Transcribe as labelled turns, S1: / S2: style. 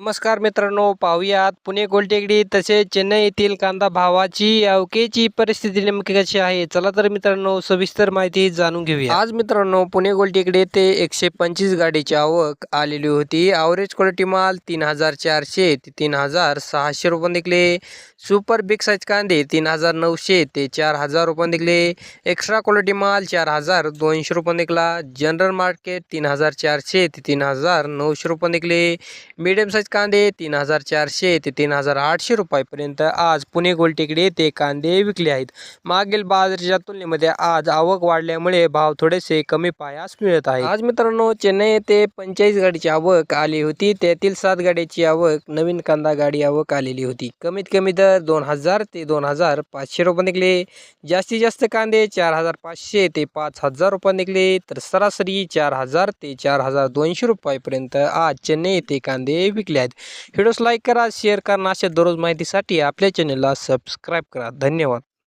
S1: नमस्कार मित्रांनो, पाहुयात पुणे गोलटेकडी तसेच चेन्नई येथील कांदा भावाची अवकेची परिस्थिती नेमकी कशी आहे. चला तर मित्रांनो सविस्तर माहिती जाणून घेऊया. आज मित्रांनो पुणे गोलटेकडी ते 125 गाडीची आवक आलेली होती. ॲव्हरेज क्वालिटी माल 3400 ते 3600 रुपये निघले. सुपर बिग साईज कांदे 3900 ते 4000 रुपये निघले. एक्स्ट्रा क्वालिटी माल 4200 रुपये निघला. जनरल मार्केट 3400 ते 3900 रुपये निघले. मीडियम साईज कांदे 3400 ते 3800 रुपयापर्यंत आज पुणे गोलटेकडी येथे कांदे विकले आहेत. मागील बाजाराच्या तुलनेमध्ये आज आवक वाढल्यामुळे भाव थोडेसे कमी पाहायला मिळत आहेत. आज मित्रांनो चेन्नई येथे 45 गाडीची आवक आली होती. त्यातील 7 गाडीची आवक नवीन कांदा गाडी आवक आलेली होती. कमीत कमी दर 2000 ते 2500 रुपये निघले. जास्तीत जास्त कांदे 4500 ते 5000 रुपये निघले. तर सरासरी 4000 ते 4200 रुपयापर्यंत आज चेन्नई येथे कांदे विकले आहेत. व्हिडिओस लाईक करा, शेअर करा. अशा दररोज माहितीसाठी आपल्या चॅनलला सबस्क्राईब करा. धन्यवाद.